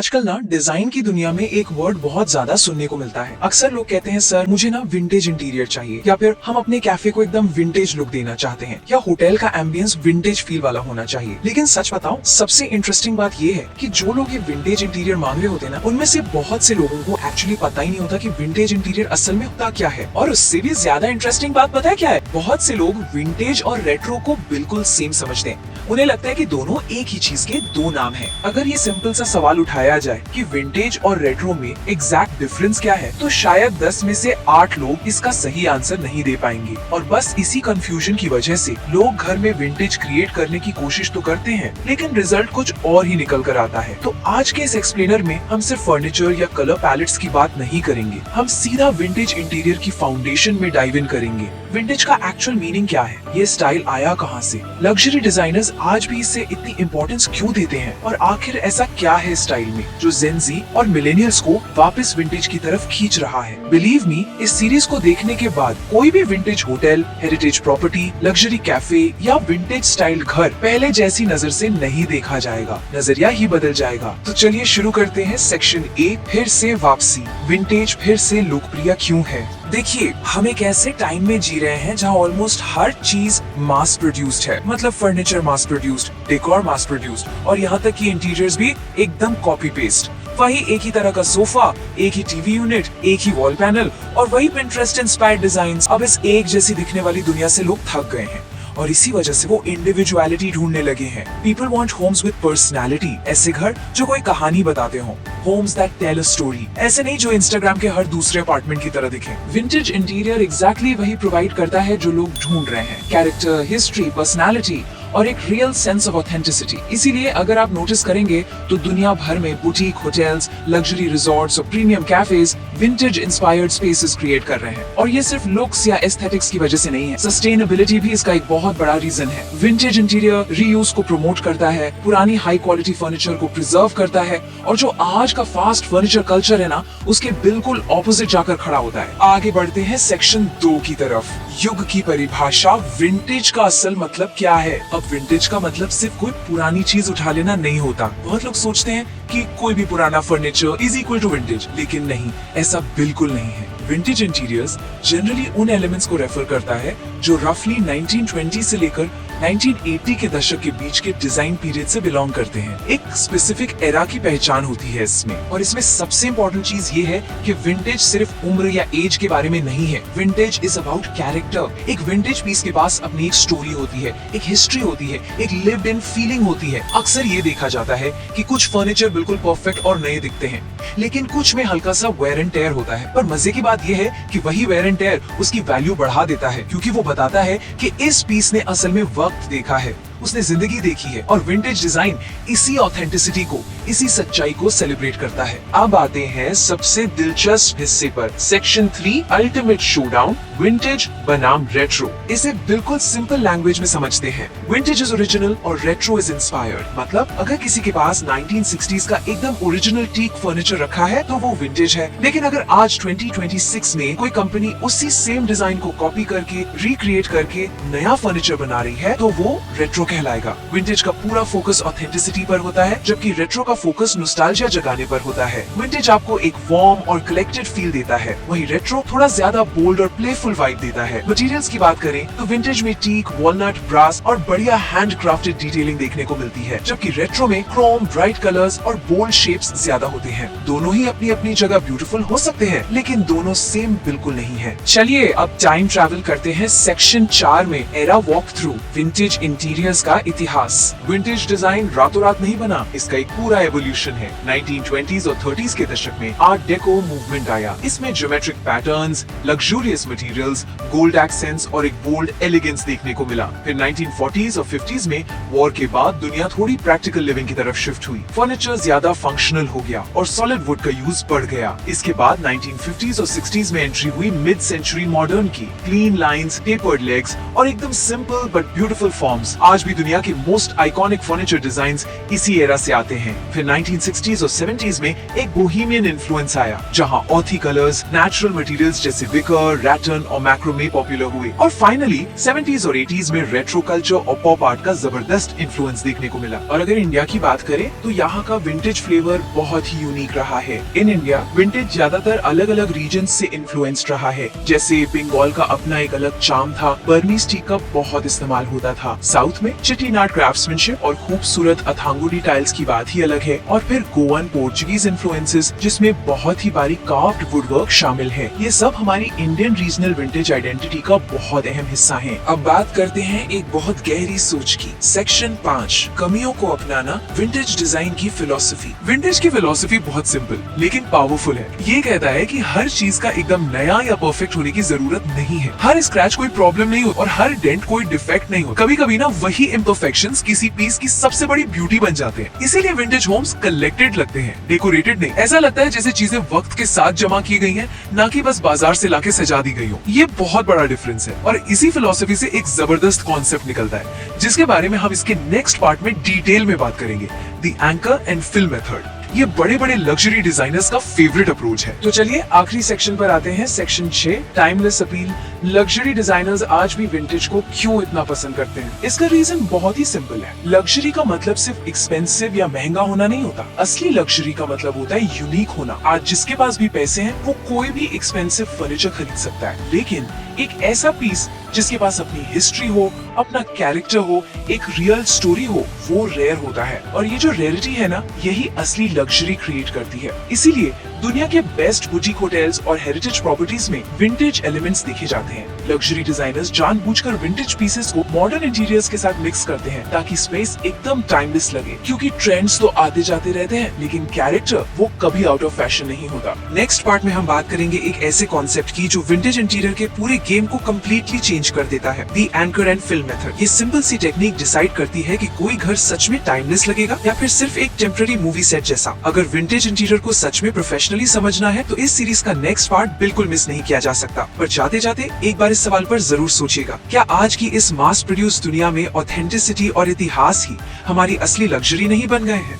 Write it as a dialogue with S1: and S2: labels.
S1: आजकल ना डिजाइन की दुनिया में एक वर्ड बहुत ज्यादा सुनने को मिलता है। अक्सर लोग कहते हैं सर मुझे ना विंटेज इंटीरियर चाहिए, या फिर हम अपने कैफे को एकदम विंटेज लुक देना चाहते हैं, या होटल का एम्बियंस विंटेज फील वाला होना चाहिए। लेकिन सच बताऊं, सबसे इंटरेस्टिंग बात ये है कि जो लोग ये विंटेज इंटीरियर मांग रहे होते हैं ना, उनमें से बहुत से लोगों को एक्चुअली पता ही नहीं होता कि विंटेज इंटीरियर असल में होता क्या है। और उससे भी ज्यादा इंटरेस्टिंग बात पता है क्या है? बहुत से लोग विंटेज और रेट्रो को बिल्कुल सेम समझते हैं। उन्हें लगता है कि दोनों एक ही चीज के दो नाम हैं। अगर ये सिंपल सा सवाल उठाया जाए कि विंटेज और रेट्रो में एग्जैक्ट डिफरेंस क्या है, तो शायद 10 में से 8 लोग इसका सही आंसर नहीं दे पाएंगे। और बस इसी कंफ्यूजन की वजह से लोग घर में विंटेज क्रिएट करने की कोशिश तो करते हैं, लेकिन रिजल्ट कुछ और ही निकल कर आता है। तो आज के इस एक्सप्लेनर में हम सिर्फ फर्नीचर या कलर पैलेट्स की बात नहीं करेंगे, हम सीधा विंटेज इंटीरियर की फाउंडेशन में डाइव इन करेंगे। विंटेज का एक्चुअल मीनिंग क्या है, ये स्टाइल आया कहाँ से, लग्जरी डिजाइनर्स आज भी इससे इतनी इम्पोर्टेंस क्यों देते हैं, और आखिर ऐसा क्या है स्टाइल में जो जेन ज़ी और मिलेनियल्स को वापस विंटेज की तरफ खींच रहा है। बिलीव मी, इस सीरीज को देखने के बाद कोई भी vintage hotel, heritage property, luxury cafe या विंटेज स्टाइल घर पहले जैसी नजर से नहीं देखा जाएगा, नजरिया ही बदल जाएगा। तो चलिए शुरू करते हैं सेक्शन ए, फिर से वापसी। विंटेज फिर से लोकप्रिय क्यों है? देखिए, हम एक ऐसे टाइम में जी रहे हैं जहां ऑलमोस्ट हर चीज मास प्रोड्यूस्ड है। मतलब furniture mass produced, decor mass produced, और यहाँ तक कि इंटीरियर्स भी एकदम कॉपी पेस्ट। वही एक ही तरह का सोफा, एक ही टीवी यूनिट, एक ही वॉल पैनल और वही पिंटरेस्ट इंस्पायर्ड डिजाइन्स। अब इस एक जैसी दिखने वाली दुनिया से लोग थक गए हैं और इसी वजह से वो इंडिविजुअलिटी ढूंढने लगे हैं। People want homes with personality, ऐसे घर जो कोई कहानी बताते हों, homes that tell a story, ऐसे नहीं जो इंस्टाग्राम के हर दूसरे अपार्टमेंट की तरह दिखे। विंटेज इंटीरियर एग्जैक्टली वही प्रोवाइड करता है जो लोग ढूंढ रहे हैं, कैरेक्टर, हिस्ट्री, पर्सनालिटी और एक रियल सेंस ऑफ ऑथेंटिसिटी। इसीलिए अगर आप नोटिस करेंगे तो दुनिया भर में बुटीक होटल्स, लग्जरी रिजॉर्ट्स और premium cafes vintage inspired spaces create कर रहे हैं। और ये सिर्फ लुक्स या एस्थेटिक्स की वजह से नहीं है, सस्टेनेबिलिटी भी इसका एक बहुत बड़ा रीजन है। विंटेज इंटीरियर रीयूज को प्रमोट करता है, पुरानी हाई क्वालिटी फर्नीचर को प्रिजर्व करता है, और जो आज का फास्ट फर्नीचर कल्चर है ना, उसके बिल्कुल ऑपोजिट जाकर खड़ा होता है। आगे बढ़ते हैं सेक्शन 2 की तरफ। युग की परिभाषा, विंटेज का असल मतलब क्या है? अब विंटेज का मतलब सिर्फ कोई पुरानी चीज उठा लेना नहीं होता। बहुत लोग सोचते हैं कि कोई भी पुराना furniture is equal to vintage, लेकिन नहीं, ऐसा बिल्कुल नहीं है। विंटेज इंटीरियर्स जनरली उन एलिमेंट्स को रेफर करता है जो रफली 1920 से लेकर 1980 के दशक के बीच के डिजाइन पीरियड से बिलोंग करते हैं। एक स्पेसिफिक एरा की पहचान होती है इसमें, और इसमें सबसे इम्पोर्टेंट चीज ये है कि विंटेज सिर्फ उम्र या एज के बारे में नहीं है। Vintage is about character. एक विंटेज पीस के पास अपनी एक स्टोरी होती है, एक हिस्ट्री होती है, एक लिव्ड इन फीलिंग होती है। अक्सर ये देखा जाता है कि कुछ फर्नीचर बिल्कुल परफेक्ट और नए दिखते हैं, लेकिन कुछ में हल्का सा वेयर एंड टेयर होता है। पर मजे की बात यह है कि वही वेयर एंड टेयर उसकी वैल्यू बढ़ा देता है, क्योंकि वो बताता है कि इस पीस ने असल में वक्त देखा है, उसने जिंदगी देखी है। और विंटेज डिजाइन इसी ऑथेंटिसिटी को, इसी सच्चाई को सेलिब्रेट करता है। अब आते हैं सबसे दिलचस्प हिस्से पर, सेक्शन 3, अल्टीमेट शोडाउन, विंटेज बनाम रेट्रो। इसे बिल्कुल सिंपल लैंग्वेज में समझते हैं। विंटेज इज ओरिजिनल और रेट्रो इज इंस्पायर्ड। मतलब अगर किसी के पास 1960s का एकदम ओरिजिनल टीक फर्नीचर रखा है तो वो विंटेज है, लेकिन अगर आज 2026 में कोई कंपनी उसी सेम डिजाइन को कॉपी करके, रिक्रिएट करके नया फर्नीचर बना रही है, तो वो रेट्रो कहलाएगा। विंटेज का पूरा फोकस ऑथेंटिसिटी पर होता है, जबकि रेट्रो का फोकस नॉस्टैल्जिया जगाने पर होता है। विंटेज आपको एक वार्म और कलेक्टेड फील देता है, वहीं रेट्रो थोड़ा ज्यादा बोल्ड और प्लेफुल वाइब देता है। मटेरियल्स की बात करें तो विंटेज में टीक, वॉलनट, ब्रास और बढ़िया हैंड क्राफ्टेड डिटेलिंग देखने को मिलती है, जबकि रेट्रो में क्रोम, ब्राइट कलर्स और बोल्ड शेप्स ज्यादा होते हैं। दोनों ही अपनी अपनी जगह ब्यूटीफुल हो सकते हैं, लेकिन दोनों सेम बिल्कुल नहीं है। चलिए अब टाइम ट्रैवल करते हैं सेक्शन 4 में, era walk through, vintage interiors का इतिहास। विंटेज डिजाइन रातों रात नहीं बना, इसका एक पूरा एवोल्यूशन है। 1920s और 30s के दशक में आर्ट डेको मूवमेंट आया। इसमें geometric patterns, luxurious materials, gold accents और एक बोल्ड एलिगेंस देखने को मिला। फिर 1940s और 50s में वॉर के बाद दुनिया थोड़ी प्रैक्टिकल लिविंग की तरफ शिफ्ट हुई। फर्नीचर ज्यादा फंक्शनल हो गया और सॉलिड वुड का यूज बढ़ गया। इसके बाद 1950s और 60s में एंट्री हुई मिड सेंचुरी मॉडर्न की। क्लीन लाइंस, टेपर्ड लेग्स और एकदम सिंपल बट ब्यूटीफुल फॉर्म्स आज भी दुनिया के मोस्ट आइकॉनिक फर्नीचर डिजाइन्स इसी एरा से आते हैं। फिर 1960s और 70s में एक बोहेमियन इन्फ्लुएंस आया, जहां ऑथी कलर्स, नेचुरल मटेरियल्स जैसे विकर, रैटन और मैक्रोमे पॉपुलर हुए। और फाइनली 70s और 80s में रेट्रो कल्चर और पॉप आर्ट का जबरदस्त इन्फ्लुएंस देखने को मिला। और अगर इंडिया की बात करें तो यहाँ का विंटेज फ्लेवर बहुत ही यूनिक रहा है। इन इंडिया विंटेज ज्यादातर अलग अलग रीजन से इन्फ्लुएंस्ड रहा है। जैसे बंगाल का अपना एक अलग चार्म था, बर्मीज टीक का बहुत इस्तेमाल होता था, साउथ में चेट्टीनाड क्राफ्ट्समैनशिप और खूबसूरत अथांगुडी टाइल्स की बात ही अलग है, और फिर गोवन पोर्चुगीज इन्फ्लुएंसेस जिसमें बहुत ही बारीक कार्व्ड वुडवर्क शामिल है। ये सब हमारी इंडियन रीजनल विंटेज आइडेंटिटी का बहुत अहम हिस्सा है। अब बात करते हैं एक बहुत गहरी सोच की। सेक्शन 5, कमियों को अपनाना, विंटेज डिजाइन की फिलॉसफी। विंटेज की फिलॉसफी बहुत सिंपल लेकिन पावरफुल है। ये कहता है कि हर चीज का एकदम नया या परफेक्ट होने की जरूरत नहीं है। हर स्क्रैच कोई प्रॉब्लम नहीं हो और हर डेंट कोई डिफेक्ट नहीं हो। कभी कभी ना वही इम्परफेक्शंस किसी पीस की सबसे बड़ी ब्यूटी बन जाते हैं। इसीलिए विंटेज होम्स कलेक्टेड लगते हैं, डेकोरेटेड नहीं। ऐसा लगता है जैसे चीजें वक्त के साथ जमा की गई हैं, ना कि बस बाजार से लाके सजा दी गई हो। ये बहुत बड़ा डिफरेंस है और इसी फिलॉसफी से एक जबरदस्त कॉन्सेप्ट निकलता है, जिसके बारे में हम इसके नेक्स्ट पार्ट में डिटेल में बात करेंगे। The anchor and fill method. ये बड़े बड़े लग्जरी डिजाइनर्स का फेवरेट अप्रोच है। तो चलिए आखिरी सेक्शन पर आते हैं, section 6, timeless appeal. Luxury designers आज भी विंटेज को क्यों इतना पसंद करते हैं? इसका रीजन बहुत ही सिंपल है। लग्जरी का मतलब सिर्फ एक्सपेंसिव या महंगा होना नहीं होता। असली लग्जरी का मतलब होता है यूनिक होना। आज जिसके पास भी पैसे हैं वो कोई भी एक्सपेंसिव फर्नीचर खरीद सकता है, लेकिन एक ऐसा पीस जिसके पास अपनी हिस्ट्री हो, अपना कैरेक्टर हो, एक रियल स्टोरी हो, वो रेयर होता है। और ये जो रेयरिटी है ना, यही असली लग्जरी क्रिएट करती है। इसीलिए दुनिया के बेस्ट बुटीक होटल्स और हेरिटेज प्रॉपर्टीज में विंटेज एलिमेंट्स देखे जाते हैं। लग्जरी डिजाइनर्स जानबूझकर विंटेज पीसेस को मॉडर्न इंटीरियर्स के साथ मिक्स करते हैं ताकि स्पेस एकदम टाइमलेस लगे, क्योंकि ट्रेंड्स तो आते जाते रहते हैं लेकिन कैरेक्टर वो कभी आउट ऑफ फैशन नहीं होता। नेक्स्ट पार्ट में हम बात करेंगे एक ऐसे कॉन्सेप्ट की जो विंटेज इंटीरियर के पूरे गेम को कम्प्लीटली चेंज कर देता है, the anchor and fill method. ये सिंपल सी टेक्निक डिसाइड करती है कि कोई घर सच में टाइमलेस लगेगा या फिर सिर्फ एक टेम्पररी मूवी सेट जैसा। अगर विंटेज इंटीरियर को सच में प्रोफेशनली समझना है तो इस सीरीज का नेक्स्ट पार्ट बिल्कुल मिस नहीं किया जा सकता। पर जाते जाते एक बार इस सवाल पर जरूर सोचिएगा, क्या आज की इस मास प्रोड्यूस दुनिया में ऑथेंटिसिटी और इतिहास ही हमारी असली लग्जरी नहीं बन गए हैं?